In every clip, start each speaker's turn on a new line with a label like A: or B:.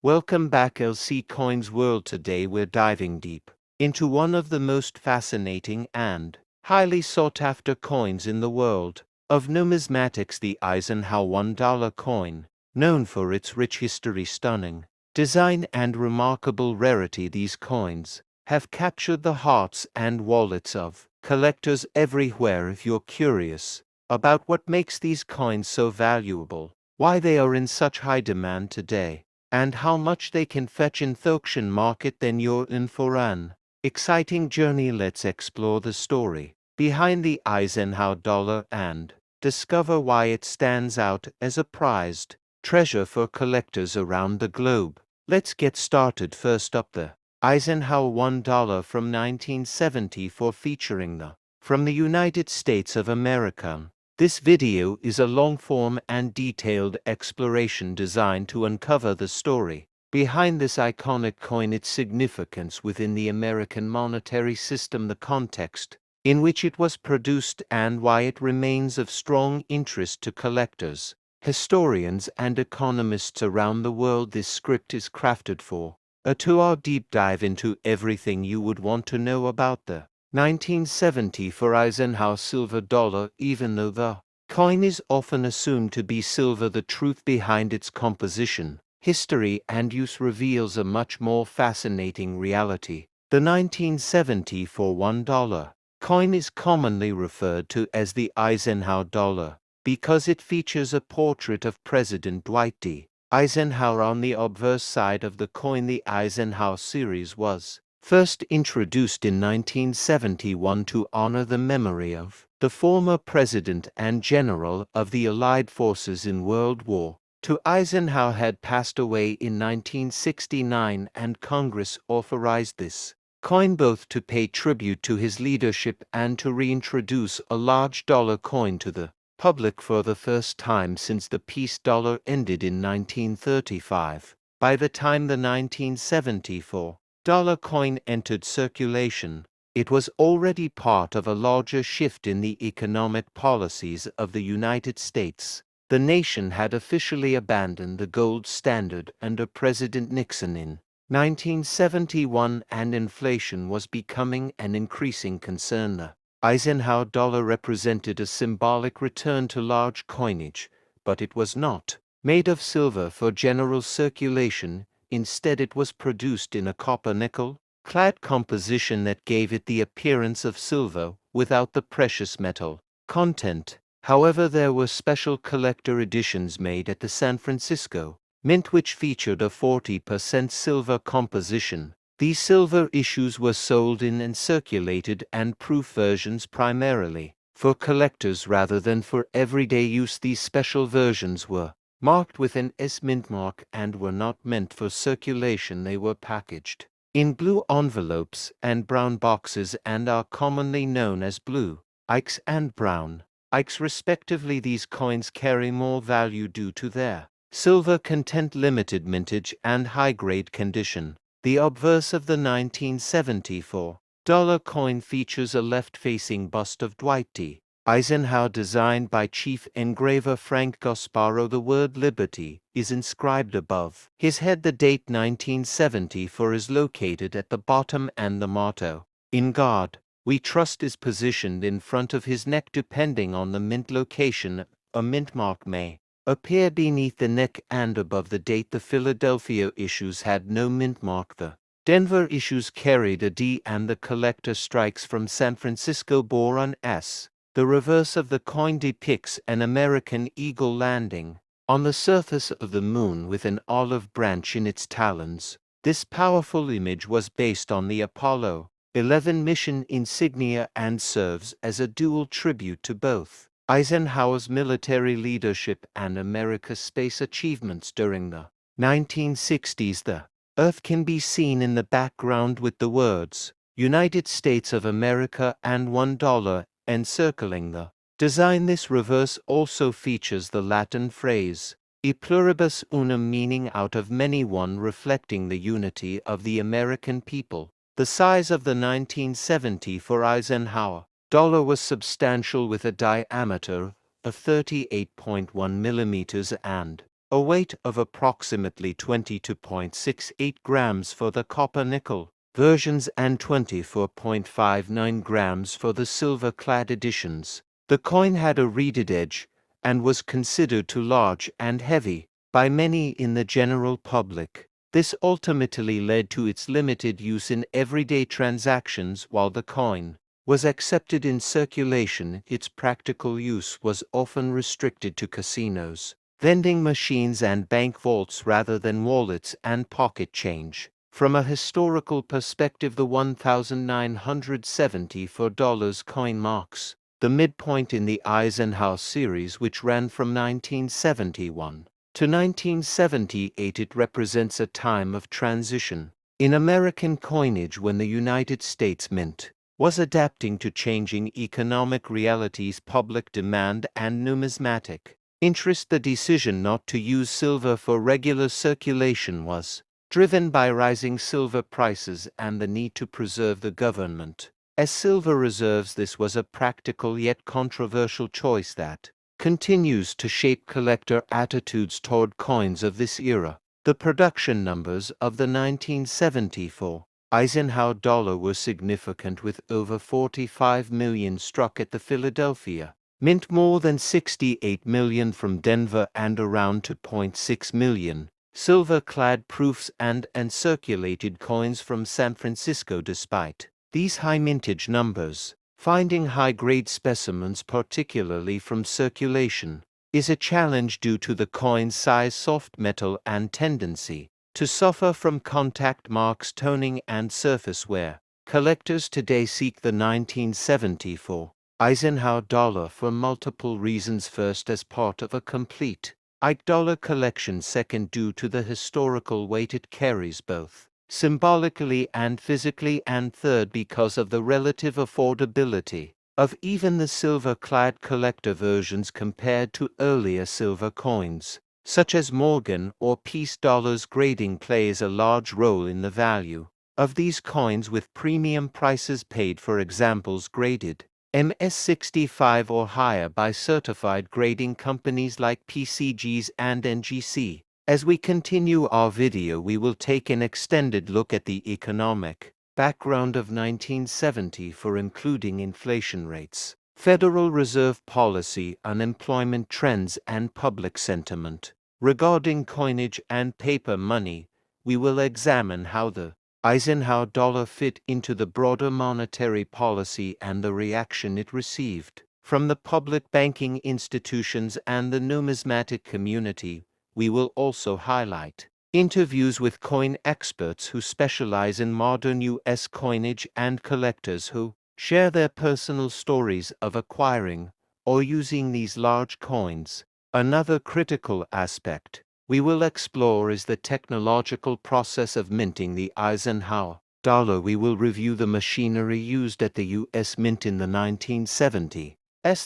A: Welcome back LC Coins World. Today we're diving deep into one of the most fascinating and highly sought after coins in the world of numismatics, the Eisenhower $1 coin. Known for its rich history, stunning design and remarkable rarity, these coins have captured the hearts and wallets of collectors everywhere. If you're curious about what makes these coins so valuable, why they are in such high demand today, and how much they can fetch in the auction market, then you're in for an exciting journey. Let's explore the story behind the Eisenhower dollar and discover why it stands out as a prized treasure for collectors around the globe. Let's get started. First up, the Eisenhower $1 from 1974, featuring the from the United States of America. This video is a long-form and detailed exploration designed to uncover the story behind this iconic coin, its significance within the American monetary system, the context in which it was produced, and why it remains of strong interest to collectors, historians, and economists around the world. This script is crafted for a 2-hour deep dive into everything you would want to know about the 1974 Eisenhower Silver Dollar. Even though the coin is often assumed to be silver, the truth behind its composition, history, and use reveals a much more fascinating reality. The 1974 $1 coin is commonly referred to as the Eisenhower Dollar because it features a portrait of President Dwight D. Eisenhower on the obverse side of the coin. The Eisenhower series was first introduced in 1971 to honor the memory of the former president and general of the Allied forces in World War II. Eisenhower had passed away in 1969, and Congress authorized this coin both to pay tribute to his leadership and to reintroduce a large dollar coin to the public for the first time since the peace dollar ended in 1935. By the time the 1974 dollar coin entered circulation, it was already part of a larger shift in the economic policies of the United States. The nation had officially abandoned the gold standard under President Nixon in 1971, and inflation was becoming an increasing concern. The Eisenhower dollar represented a symbolic return to large coinage, but it was not made of silver for general circulation. Instead, it was produced in a copper-nickel clad composition that gave it the appearance of silver without the precious metal content. However, there were special collector editions made at the San Francisco Mint which featured a 40% silver composition. These silver issues were sold in and circulated and proof versions primarily for collectors rather than for everyday use. These special versions were marked with an S mint mark and were not meant for circulation. They were packaged in blue envelopes and brown boxes and are commonly known as blue IKEs and brown IKEs respectively. These coins carry more value due to their silver content, limited mintage, and high-grade condition. The obverse of the 1974 dollar coin features a left-facing bust of Dwight D. Eisenhower designed by chief engraver Frank Gasparo. The word Liberty is inscribed above his head. The date 1974 is located at the bottom, and the motto, "In God We Trust," is positioned in front of his neck. Depending on the mint location, a mint mark may appear beneath the neck and above the date. The Philadelphia issues had no mint mark. The Denver issues carried a D, and the collector strikes from San Francisco bore an S. The reverse of the coin depicts an American eagle landing on the surface of the moon with an olive branch in its talons. This powerful image was based on the Apollo 11 mission insignia and serves as a dual tribute to both Eisenhower's military leadership and America's space achievements during the 1960s. The Earth can be seen in the background with the words United States of America and $1 encircling the design. This reverse also features the Latin phrase E pluribus unum, meaning out of many one, reflecting the unity of the American people. The size of the 1974 Eisenhower dollar was substantial, with a diameter of 38.1 millimeters and a weight of approximately 22.68 grams for the copper-nickel versions and 24.59 grams for the silver-clad editions. The coin had a reeded edge and was considered too large and heavy by many in the general public. This ultimately led to its limited use in everyday transactions. While the coin was accepted in circulation, its practical use was often restricted to casinos, vending machines and bank vaults rather than wallets and pocket change. From a historical perspective, the 1974 dollars coin marks the midpoint in the Eisenhower series, which ran from 1971 to 1978. It represents a time of transition in American coinage when the United States Mint was adapting to changing economic realities, public demand, and numismatic interest. The decision not to use silver for regular circulation was driven by rising silver prices and the need to preserve the government as silver reserves. This was a practical yet controversial choice that continues to shape collector attitudes toward coins of this era. The production numbers of the 1974 Eisenhower dollar were significant, with over 45 million struck at the Philadelphia Mint, more than 68 million from Denver, and around 2.6 million silver-clad proofs and circulated coins from San Francisco. Despite these high mintage numbers, finding high-grade specimens, particularly from circulation, is a challenge due to the coin's size, soft metal, and tendency to suffer from contact marks, toning, and surface wear. Collectors today seek the 1974 Eisenhower dollar for multiple reasons. First, as part of a complete IKE dollar collection. Second, due to the historical weight it carries both symbolically and physically. And third, because of the relative affordability of even the silver-clad collector versions compared to earlier silver coins, such as Morgan or piece dollars. Grading plays a large role in the value of these coins, with premium prices paid for examples graded MS65 or higher by certified grading companies like PCGs and NGC. As we continue our video, we will take an extended look at the economic background of 1974, including inflation rates, Federal Reserve policy, unemployment trends, and public sentiment regarding coinage and paper money. We will examine how the Eisenhower dollar fit into the broader monetary policy and the reaction it received from the public banking institutions and the numismatic community. We will also highlight interviews with coin experts who specialize in modern U.S. coinage and collectors who share their personal stories of acquiring or using these large coins. Another critical aspect we will explore is the technological process of minting the Eisenhower dollar. We will review the machinery used at the U.S. Mint in the 1970s,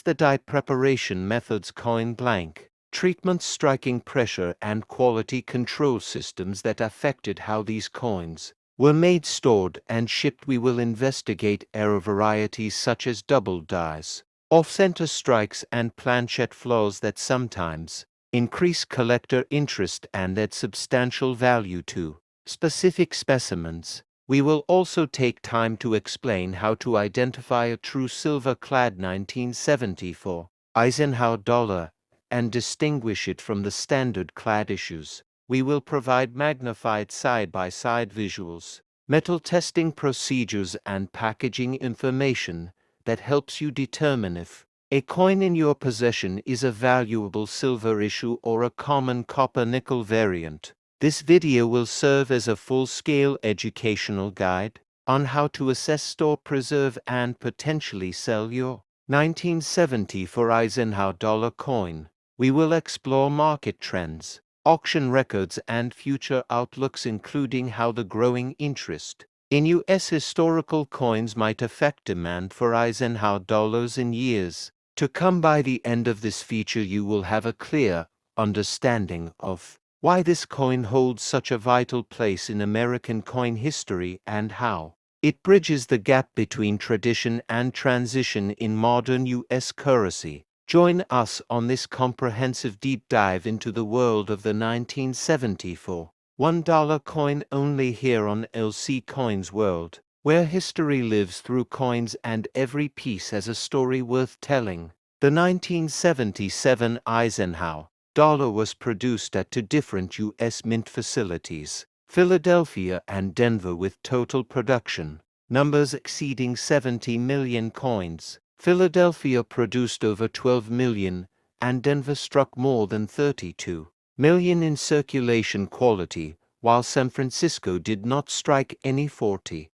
A: the die preparation methods, coin blank treatments, striking pressure, and quality control systems that affected how these coins were made, stored, and shipped. We will investigate error varieties such as double dies, off-center strikes, and planchet flaws that sometimes increase collector interest and add substantial value to specific specimens. We will also take time to explain how to identify a true silver-clad 1974 Eisenhower dollar and distinguish it from the standard clad issues. We will provide magnified side-by-side visuals, metal testing procedures, and packaging information that helps you determine if a coin in your possession is a valuable silver issue or a common copper-nickel variant. This video will serve as a full-scale educational guide on how to assess, store, preserve, and potentially sell your 1974 Eisenhower dollar coin. We will explore market trends, auction records, and future outlooks, including how the growing interest in U.S. historical coins might affect demand for Eisenhower dollars in years to come. By the end of this feature, you will have a clear understanding of why this coin holds such a vital place in American coin history and how it bridges the gap between tradition and transition in modern U.S. currency. Join us on this comprehensive deep dive into the world of the 1974 $1 coin only here on IKE Coins World, where history lives through coins and every piece has a story worth telling. The 1977 Eisenhower Dollar was produced at two different U.S. mint facilities, Philadelphia and Denver, with total production numbers exceeding 70 million coins. Philadelphia produced over 12 million, and Denver struck more than 32 million in circulation quality, while San Francisco did not strike any 40%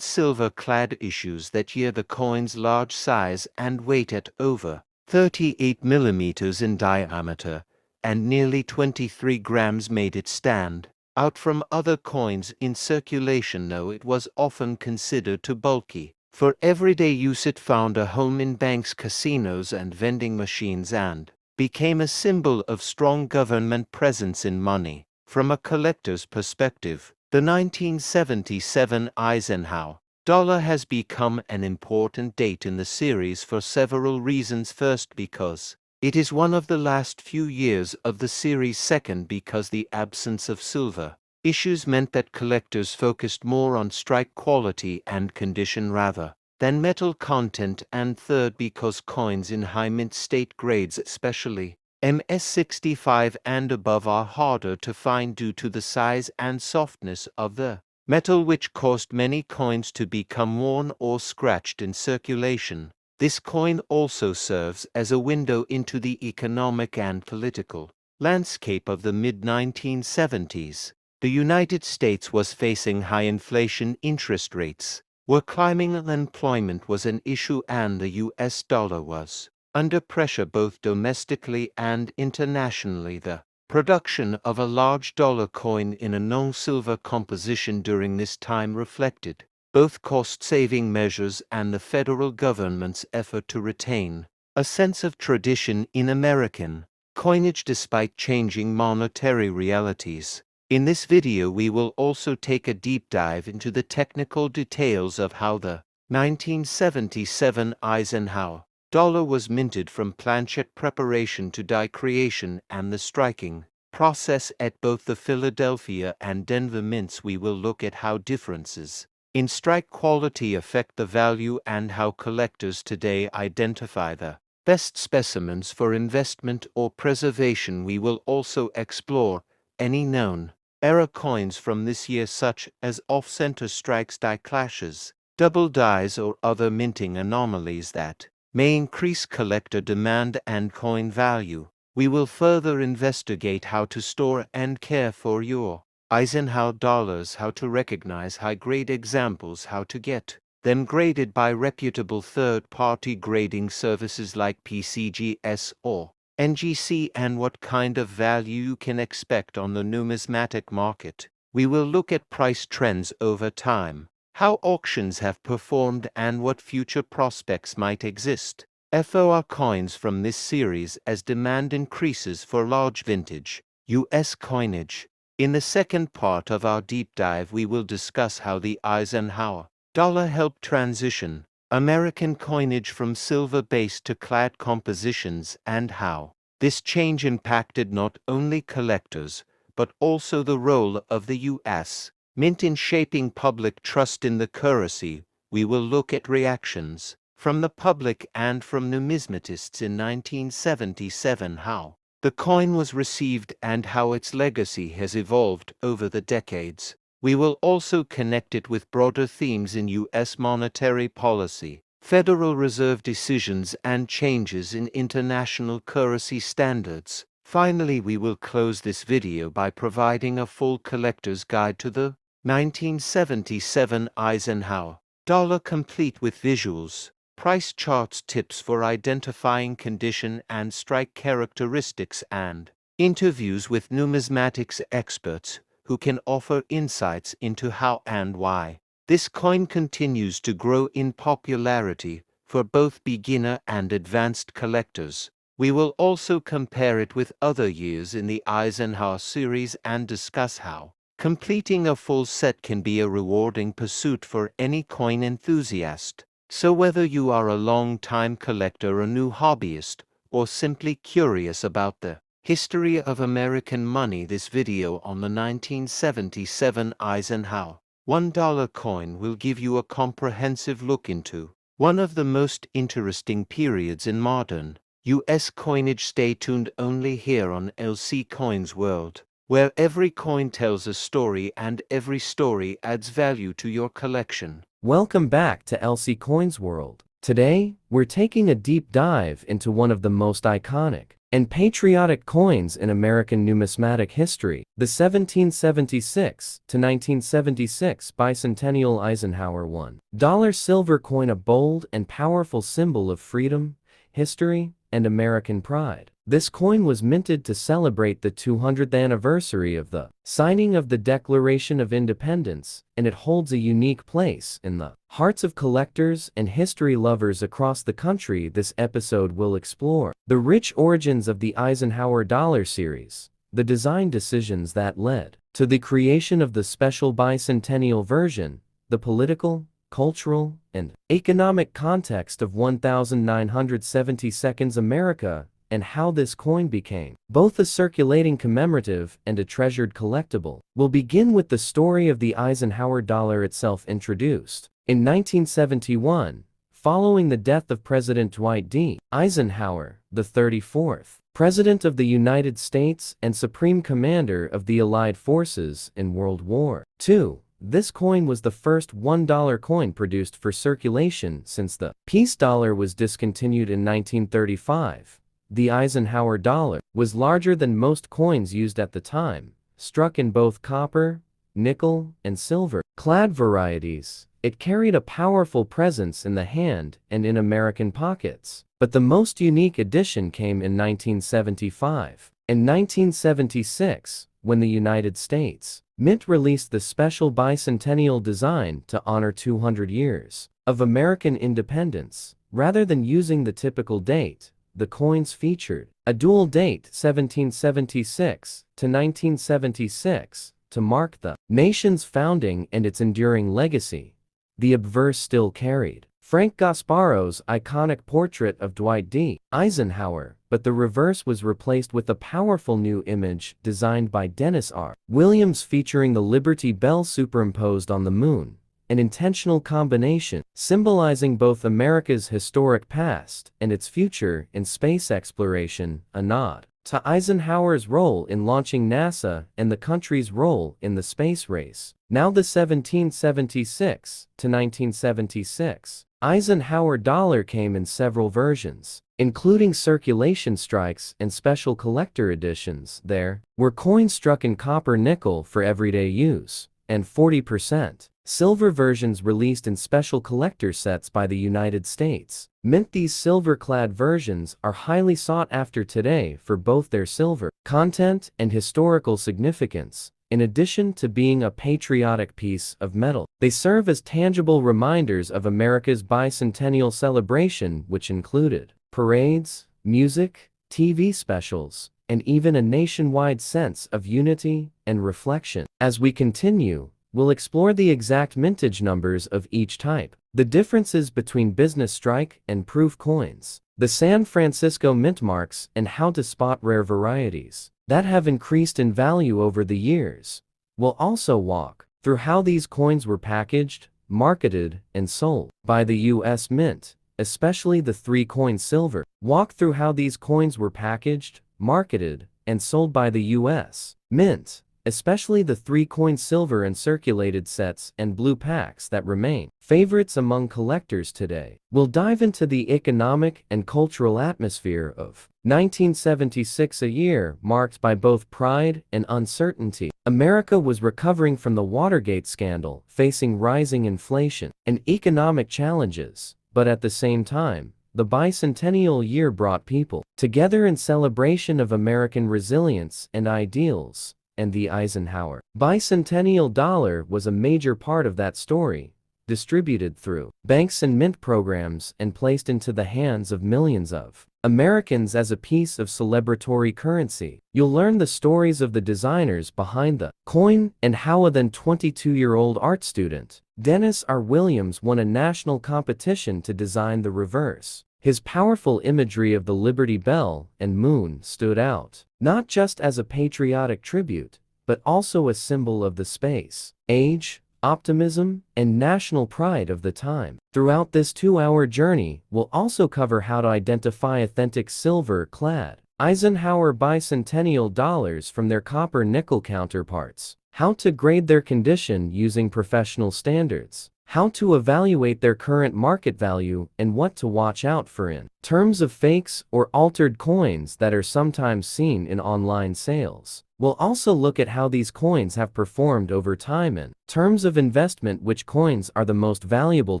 A: silver-clad issues that year. The coin's large size and weight at over 38 millimeters in diameter and nearly 23 grams made it stand out from other coins in circulation, though it was often considered too bulky for everyday use. It found a home in banks, casinos, and vending machines, and became a symbol of strong government presence in money. From a collector's perspective, the 1977 Eisenhower Dollar has become an important date in the series for several reasons. First, because it is one of the last few years of the series. Second, because the absence of silver issues meant that collectors focused more on strike quality and condition rather than metal content. And third, because coins in high mint state grades, especially MS65 and above, are harder to find due to the size and softness of the metal, which caused many coins to become worn or scratched in circulation. This coin also serves as a window into the economic and political landscape of the mid-1970s. The United States was facing high inflation, interest rates were climbing, unemployment was an issue, and the US dollar was under pressure both domestically and internationally. The production of a large dollar coin in a non-silver composition during this time reflected both cost-saving measures and the federal government's effort to retain a sense of tradition in American coinage despite changing monetary realities. In this video we will also take a deep dive into the technical details of how the 1977 Eisenhower Dollar was minted, from planchet preparation to die creation, and the striking process at both the Philadelphia and Denver mints. We will look at how differences in strike quality affect the value and how collectors today identify the best specimens for investment or preservation. We will also explore any known error coins from this year, such as off-center strikes, die clashes, double dies, or other minting anomalies that may increase collector demand and coin value. We will further investigate how to store and care for your Eisenhower dollars, how to recognize high-grade examples, how to get them graded by reputable third-party grading services like PCGS or NGC, and what kind of value you can expect on the numismatic market. We will look at price trends over time, how auctions have performed, and what future prospects might exist for coins from this series as demand increases for large vintage U.S. coinage. In the second part of our deep dive, we will discuss how the Eisenhower Dollar helped transition American coinage from silver-based to clad compositions, and how this change impacted not only collectors but also the role of the U.S. Mint in shaping public trust in the currency. We will look at reactions from the public and from numismatists in 1977, how the coin was received, and how its legacy has evolved over the decades. We will also connect it with broader themes in U.S. monetary policy, Federal Reserve decisions, and changes in international currency standards. Finally, we will close this video by providing a full collector's guide to the 1977 Eisenhower Dollar, complete with visuals, price charts, tips for identifying condition and strike characteristics, and interviews with numismatics experts who can offer insights into how and why this coin continues to grow in popularity for both beginner and advanced collectors. We will also compare it with other years in the Eisenhower series and discuss how completing a full set can be a rewarding pursuit for any coin enthusiast. So whether you are a long-time collector, a new hobbyist, or simply curious about the history of American money, this video on the 1977 Eisenhower $1 coin will give you a comprehensive look into one of the most interesting periods in modern U.S. coinage. Stay tuned only here on LC Coins World, where every coin tells a story and every story adds value to your collection.
B: Welcome back to LC Coins World. Today, we're taking a deep dive into one of the most iconic and patriotic coins in American numismatic history, the 1776 to 1976 bicentennial Eisenhower $1 silver coin, a bold and powerful symbol of freedom, history, and American pride. This coin was minted to celebrate the 200th anniversary of the signing of the Declaration of Independence, and it holds a unique place in the hearts of collectors and history lovers across the country. This episode will explore the rich origins of the Eisenhower Dollar series, the design decisions that led to the creation of the special bicentennial version, the political, cultural, and economic context of 1972's America, and how this coin became both a circulating commemorative and a treasured collectible. We'll begin with the story of the Eisenhower dollar itself. Introduced in 1971, following the death of President Dwight D. Eisenhower, the 34th President of the United States and Supreme Commander of the Allied Forces in World War II. This coin was the first $1 coin produced for circulation since the peace dollar was discontinued in 1935. The Eisenhower dollar was larger than most coins used at the time, struck in both copper, nickel, and silver-clad varieties. It carried a powerful presence in the hand and in American pockets. But the most unique addition came in 1975. In 1976, when the United States Mint released the special bicentennial design to honor 200 years of American independence. Rather than using the typical date, the coins featured a dual date, 1776 to 1976, to mark the nation's founding and its enduring legacy. The obverse still carried Frank Gasparo's iconic portrait of Dwight D. Eisenhower, but the reverse was replaced with a powerful new image designed by Dennis R. Williams featuring the Liberty Bell superimposed on the moon, an intentional combination symbolizing both America's historic past and its future in space exploration, a nod to Eisenhower's role in launching NASA and the country's role in the space race. Now the 1776 to 1976 Eisenhower dollar came in several versions, including circulation strikes and special collector editions. There were coins struck in copper nickel for everyday use, and 40% silver versions released in special collector sets by the United States Mint. These silver-clad versions are highly sought after today for both their silver content and historical significance. In addition to being a patriotic piece of metal, they serve as tangible reminders of America's bicentennial celebration, which included parades, music, TV specials, and even a nationwide sense of unity and reflection. As we continue, we'll explore the exact mintage numbers of each type, the differences between business strike and proof coins, the San Francisco mint marks, and how to spot rare varieties that have increased in value over the years. We'll also walk through how these coins were packaged, marketed, and sold by the U.S. Mint, especially the 3-coin silver. Walk through how these coins were packaged, marketed, and sold by the U.S. Mint, especially the 3-coin silver and circulated sets and blue packs that remain favorites among collectors today. We'll dive into the economic and cultural atmosphere of 1976, a year marked by both pride and uncertainty. America was recovering from the Watergate scandal, facing rising inflation and economic challenges, but at the same time, the bicentennial year brought people together in celebration of American resilience and ideals. And the Eisenhower bicentennial dollar was a major part of that story, distributed through banks and mint programs and placed into the hands of millions of Americans as a piece of celebratory currency. You'll learn the stories of the designers behind the coin and how a then 22-year-old art student, Dennis R. Williams, won a national competition to design the reverse. His powerful imagery of the Liberty Bell and moon stood out, not just as a patriotic tribute, but also a symbol of the space, age, optimism, and national pride of the time. Throughout this 2-hour journey, we'll also cover how to identify authentic silver-clad Eisenhower bicentennial dollars from their copper-nickel counterparts, how to grade their condition using professional standards, how to evaluate their current market value, and what to watch out for in terms of fakes or altered coins that are sometimes seen in online sales. We'll also look at how these coins have performed over time in terms of investment, which coins are the most valuable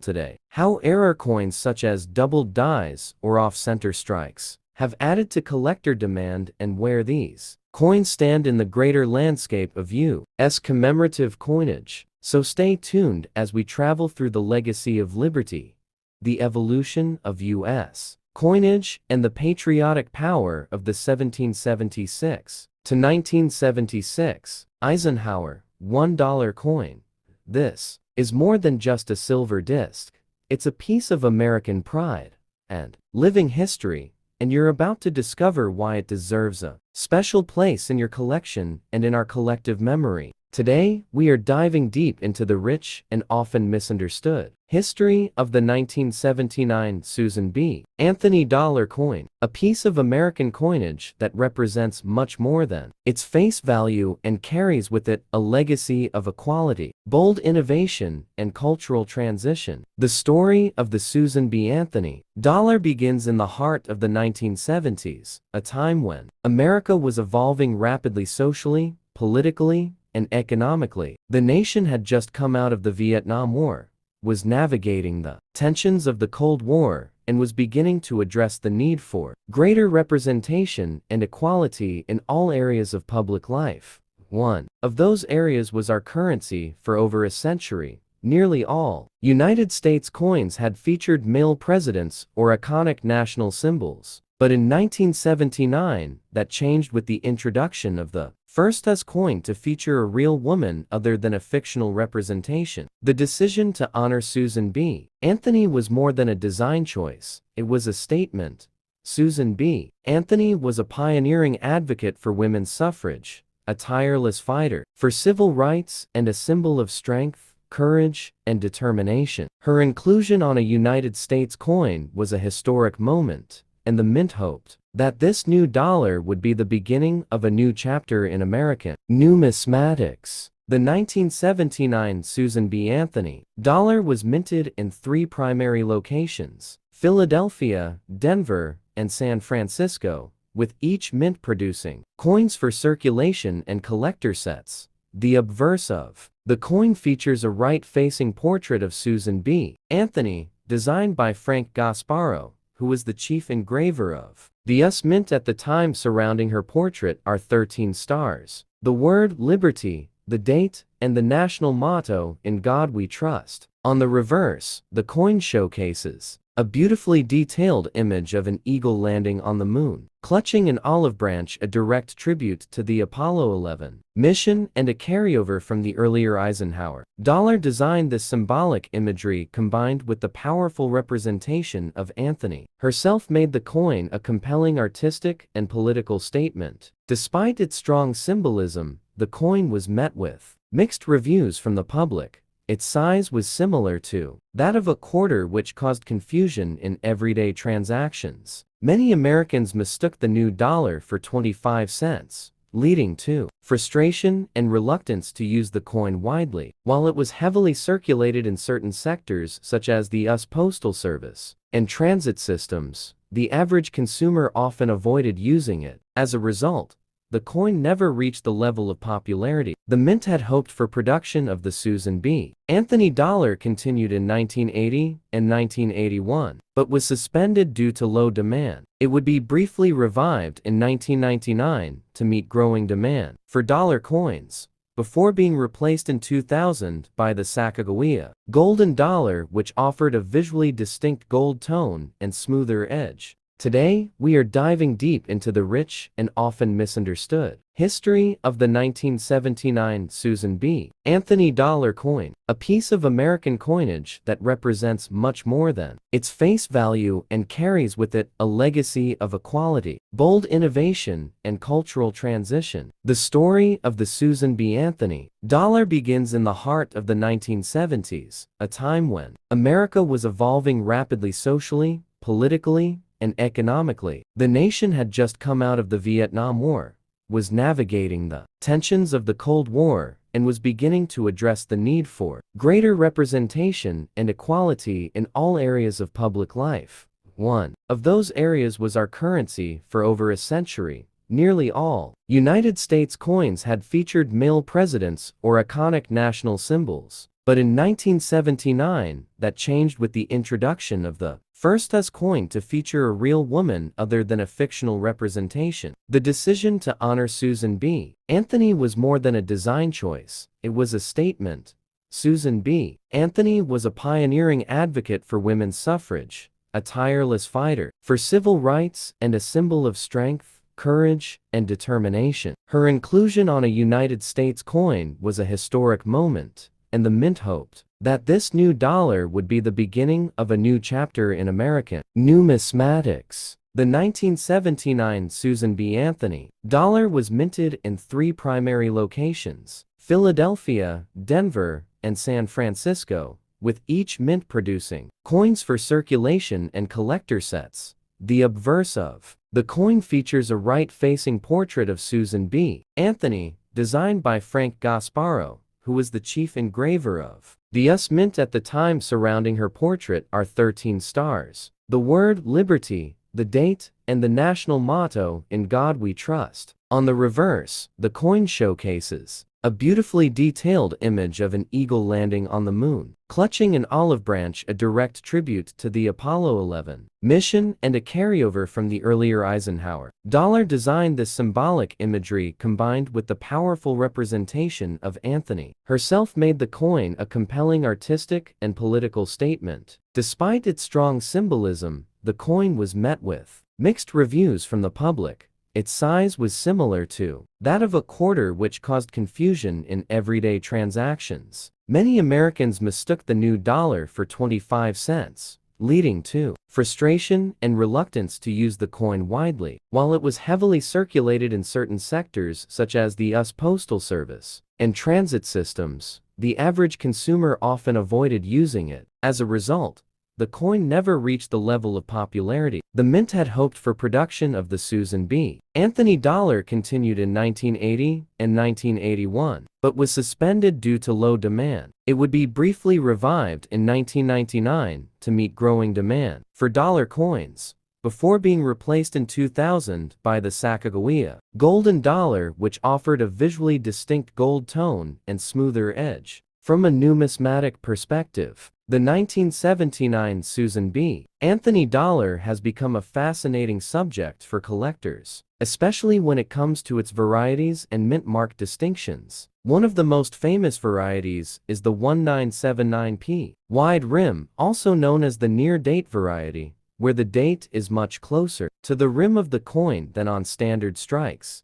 B: today, how error coins such as doubled dies or off-center strikes have added to collector demand, and where these coins stand in the greater landscape of U.S. commemorative coinage. So stay tuned as we travel through the legacy of liberty, the evolution of U.S. coinage, and the patriotic power of the 1776 to 1976 Eisenhower $1 coin. This is more than just a silver disc. It's a piece of American pride and living history, and you're about to discover why it deserves a special place in your collection and in our collective memory. Today, we are diving deep into the rich and often misunderstood history of the 1979 Susan B. Anthony dollar coin, a piece of American coinage that represents much more than its face value and carries with it a legacy of equality, bold innovation, and cultural transition. The story of the Susan B. Anthony dollar begins in the heart of the 1970s, a time when America was evolving rapidly socially, politically, and economically. The nation had just come out of the Vietnam War, was navigating the tensions of the Cold War, and was beginning to address the need for greater representation and equality in all areas of public life. One of those areas was our currency. For over a century, nearly all United States coins had featured male presidents or iconic national symbols. But in 1979, that changed with the introduction of the first US coin to feature a real woman other than a fictional representation. The decision to honor Susan B. Anthony was more than a design choice, it was a statement. Susan B. Anthony was a pioneering advocate for women's suffrage, a tireless fighter for civil rights, and a symbol of strength, courage, and determination. Her inclusion on a United States coin was a historic moment, and the mint hoped that this new dollar would be the beginning of a new chapter in American numismatics. The 1979 Susan B. Anthony dollar was minted in 3 primary locations: Philadelphia, Denver, and San Francisco, with each mint producing coins for circulation and collector sets. The obverse of the coin features a right-facing portrait of Susan B. Anthony, designed by Frank Gasparo, who was the chief engraver of the US Mint at the time. Surrounding her portrait are 13 stars, the word liberty, the date, and the national motto, "In God We Trust." On the reverse, the coin showcases a beautifully detailed image of an eagle landing on the moon, clutching an olive branch, a direct tribute to the Apollo 11 mission and a carryover from the earlier Eisenhower dollar design. This symbolic imagery, combined with the powerful representation of Anthony herself, made the coin a compelling artistic and political statement. Despite its strong symbolism, the coin was met with mixed reviews from the public. Its size was similar to that of a quarter, which caused confusion in everyday transactions. Many Americans mistook the new dollar for 25 cents, leading to frustration and reluctance to use the coin widely. While it was heavily circulated in certain sectors such as the US Postal Service and transit systems, the average consumer often avoided using it. As a result, the coin never reached the level of popularity the mint had hoped for. Production of the Susan B. Anthony dollar continued in 1980 and 1981, but was suspended due to low demand. It would be briefly revived in 1999 to meet growing demand for dollar coins, before being replaced in 2000 by the Sacagawea golden dollar, which offered a visually distinct gold tone and smoother edge. Today, we are diving deep into the rich and often misunderstood history of the 1979 Susan B. Anthony dollar coin, a piece of American coinage that represents much more than its face value and carries with it a legacy of equality, bold innovation, and cultural transition. The story of the Susan B. Anthony dollar begins in the heart of the 1970s, a time when America was evolving rapidly socially, politically, and economically. The nation had just come out of the Vietnam War, was navigating the tensions of the Cold War, and was beginning to address the need for greater representation and equality in all areas of public life. One of those areas was our currency. For over a century, nearly all United States coins had featured male presidents or iconic national symbols. But in 1979, that changed with the introduction of the first US coin to feature a real woman other than a fictional representation. The decision to honor Susan B. Anthony was more than a design choice, it was a statement. Susan B. Anthony was a pioneering advocate for women's suffrage, a tireless fighter for civil rights, and a symbol of strength, courage, and determination. Her inclusion on a United States coin was a historic moment, and the mint hoped that this new dollar would be the beginning of a new chapter in American numismatics. The 1979 Susan B. Anthony dollar was minted in 3 primary locations: Philadelphia, Denver, and San Francisco, with each mint producing coins for circulation and collector sets. The obverse of the coin features a right-facing portrait of Susan B. Anthony, designed by Frank Gasparo, who was the chief engraver of the US Mint at the time. Surrounding her portrait are 13 stars, the word liberty, the date, and the national motto, "In God We Trust." On the reverse, the coin showcases a beautifully detailed image of an eagle landing on the moon, clutching an olive branch, a direct tribute to the Apollo 11 mission and a carryover from the earlier Eisenhower dollar design. This symbolic imagery combined with the powerful representation of Anthony herself made the coin a compelling artistic and political statement. Despite its strong symbolism, the coin was met with mixed reviews from the public. Its size was similar to that of a quarter, which caused confusion in everyday transactions. Many Americans mistook the new dollar for 25 cents, leading to frustration and reluctance to use the coin widely. While it was heavily circulated in certain sectors such as the US Postal Service and transit systems, the average consumer often avoided using it. As a result, the coin never reached the level of popularity the mint had hoped for. Production of the Susan B. Anthony dollar continued in 1980 and 1981, but was suspended due to low demand. It would be briefly revived in 1999 to meet growing demand for dollar coins, before being replaced in 2000 by the Sacagawea golden dollar, which offered a visually distinct gold tone and smoother edge. From a numismatic perspective, the 1979 Susan B. Anthony dollar has become a fascinating subject for collectors, especially when it comes to its varieties and mint mark distinctions. One of the most famous varieties is the 1979p wide rim, also known as the near-date variety, where the date is much closer to the rim of the coin than on standard strikes.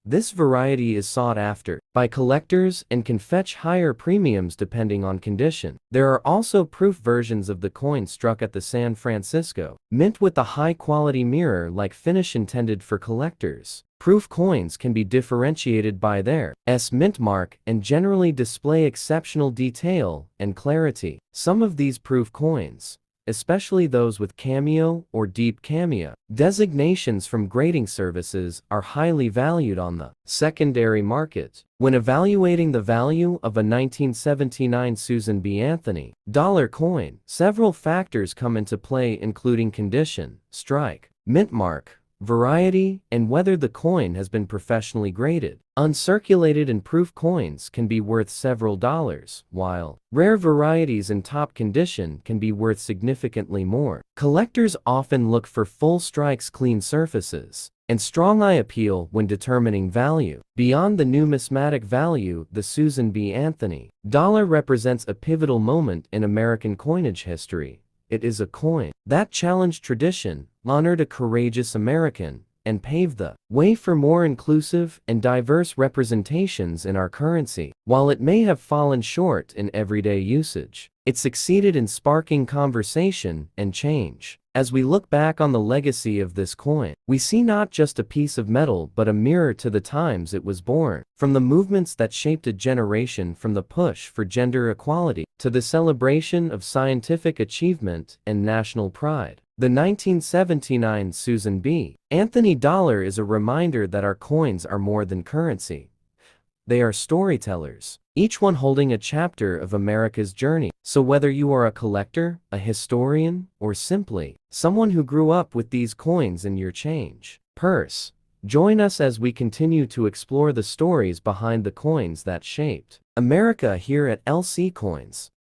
B: This variety is sought after by collectors and can fetch higher premiums depending on condition. There are also proof versions of the coin struck at the San Francisco Mint with a high-quality mirror-like finish intended for collectors. Proof coins can be differentiated by their mint mark and generally display exceptional detail and clarity. Some of these proof coins, especially those with cameo or deep cameo designations from grading services, are highly valued on the secondary market. When evaluating the value of a 1979 Susan B. Anthony dollar coin, several factors come into play, including condition, strike, mint mark, variety, and whether the coin has been professionally graded. Uncirculated and proof coins can be worth several dollars, while rare varieties in top condition can be worth significantly more. Collectors often look for full strikes, clean surfaces, and strong eye appeal when determining value. Beyond the numismatic value, the Susan B. Anthony dollar represents a pivotal moment in American coinage history. it is a coin that challenged tradition, honored a courageous American, and paved the way for more inclusive and diverse representations in our currency. While it may have fallen short in everyday usage, it succeeded in sparking conversation and change. As we look back on the legacy of this coin, we see not just a piece of metal but a mirror to the times it was born. From the movements that shaped a generation, from the push for gender equality to the celebration of scientific achievement and national pride, the 1979 Susan B. Anthony dollar is a reminder that our coins are more than currency. They are storytellers, each one holding a chapter of America's journey. So whether you are a collector, a historian, or simply someone who grew up with these coins in your change purse, join us as we continue to explore the stories behind the coins that shaped America here at LC Coins.